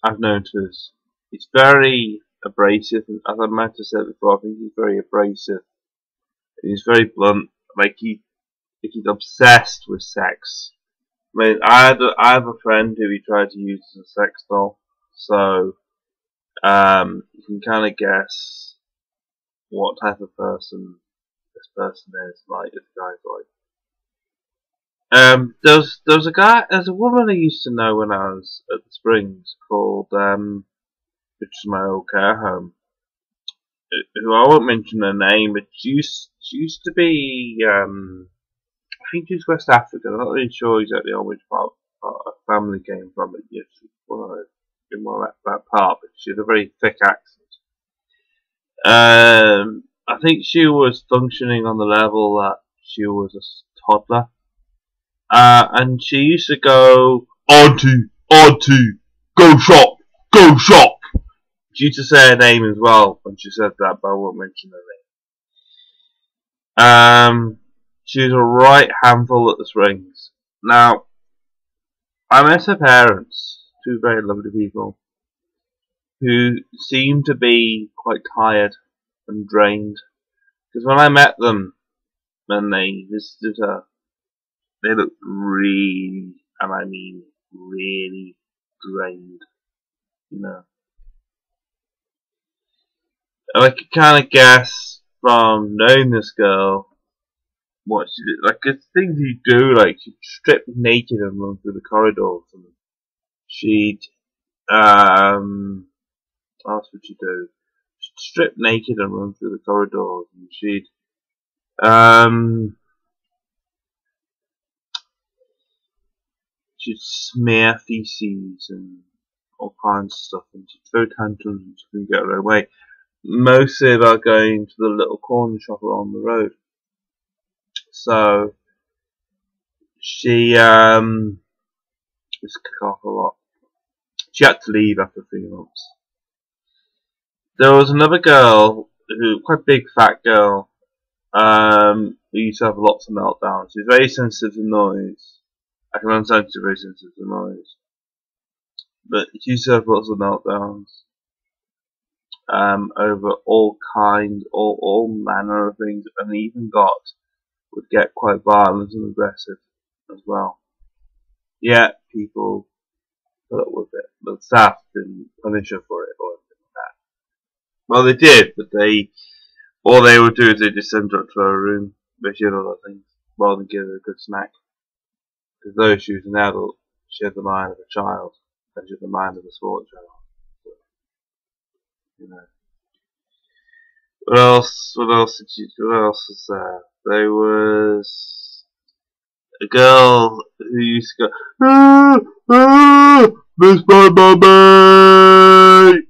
I've noticed. He's very abrasive, and as I might have said before, I think he's very abrasive. He's very blunt. He's obsessed with sex. I mean, I have a friend who he tried to use as a sex doll, so you can kind of guess what type of person this person is. Like, this guy's like. There's a woman I used to know when I was at the Springs called which is my old care home. Who I won't mention her name, but she used to be I think she's West African. I'm not really sure exactly on which part her family came from, but yes, she's in one of that part. But she had a very thick accent. I think she was functioning on the level that she was a toddler. And she used to go, Auntie, Auntie, go shop, go shop. She used to say her name as well when she said that, but I won't mention her name. She was a right handful at the Springs. Now, I met her parents, two very lovely people, who seemed to be quite tired and drained. Because when I met them, when they visited her, they looked really, and I mean really, drained, you know. And I could kind of guess from knowing this girl what she did. Like, it's things you do, like, she'd strip naked and run through the corridors, and she'd, what else would she do? She'd strip naked and run through the corridors, and she'd smear feces and all kinds of stuff, and she'd throw tantrums and she couldn't get her own way. Mostly about going to the little corner shop along the road. So she just kick off a lot. She had to leave after 3 months. There was another girl quite big fat girl, who used to have lots of meltdowns. She's very sensitive to noise. I can understand she's very sensitive to noise. But she used to have lots of meltdowns. Over all manner of things, and even would get quite violent and aggressive as well. Yeah, people put up with it, but staff didn't punish her for it or anything like that. Well, they did, but all they would do is they just send her up to her room, where she had other things, rather than give her a good smack. Because though she was an adult, she had the mind of a child, and she had the mind of a small child. So, you know. What else was there? There was a girl who used to go, miss my mummy!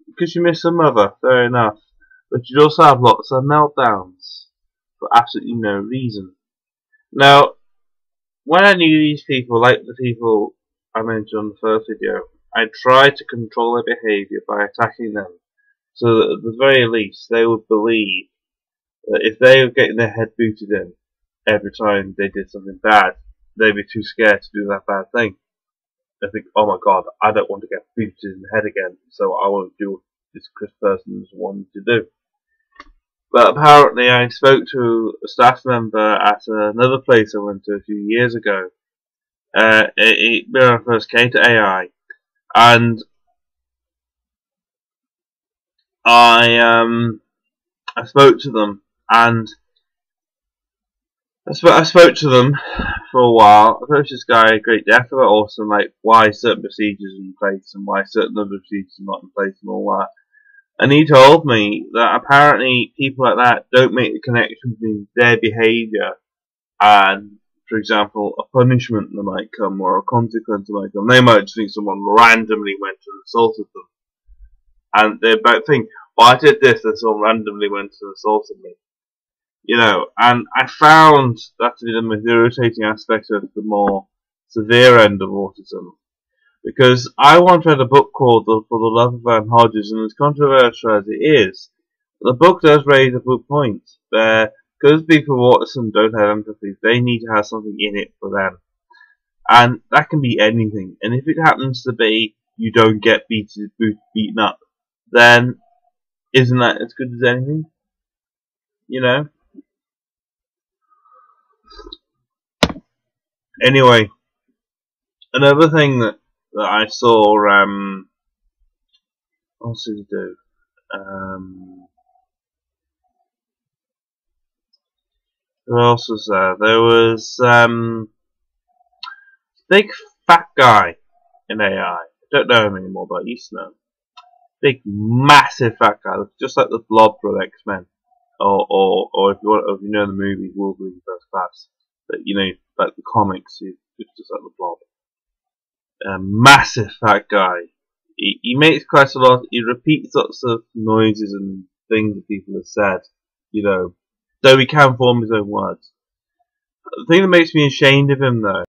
Because she missed her mother, fair enough. But she'd also have lots of meltdowns for absolutely no reason. Now, when I knew these people, like the people I mentioned on the first video, I tried to control their behaviour by attacking them. So that at the very least, they would believe that if they were getting their head booted in every time they did something bad, they'd be too scared to do that bad thing. They think, oh my god, I don't want to get booted in the head again, so I won't do what this person wanted to do. But apparently I spoke to a staff member at another place I went to a few years ago, when I first came to AI, and I spoke to them, and I spoke to them for a while. I approached this guy a great depth about awesome, like why certain procedures are in place and why certain other procedures are not in place and all that. And he told me that apparently people like that don't make the connection between their behaviour and, for example, a punishment that might come or a consequence that might come. They might just think someone randomly went and assaulted them. And they about think, well, I did this and someone randomly went and assaulted me. You know, and I found that to be the most irritating aspect of the more severe end of autism. Because I once read a book called For the Love of Van Hodges, and as controversial as it is, the book does raise a good point. Because people with autism don't have empathy, they need to have something in it for them. And that can be anything. And if it happens to be you don't get beaten up, then isn't that as good as anything? You know? Anyway, another thing that I saw, what else did he do? Who else was there? There was big fat guy in AI. I don't know him anymore, but I used to know him. Big, massive fat guy, just like the Blob from X-Men, or if you know the movie Wolverine First Class, but you know, like the comics, it's just like the Blob. Massive fat guy. He makes quite a lot. He repeats lots of noises and things that people have said. You know, though he can form his own words. The thing that makes me ashamed of him, though,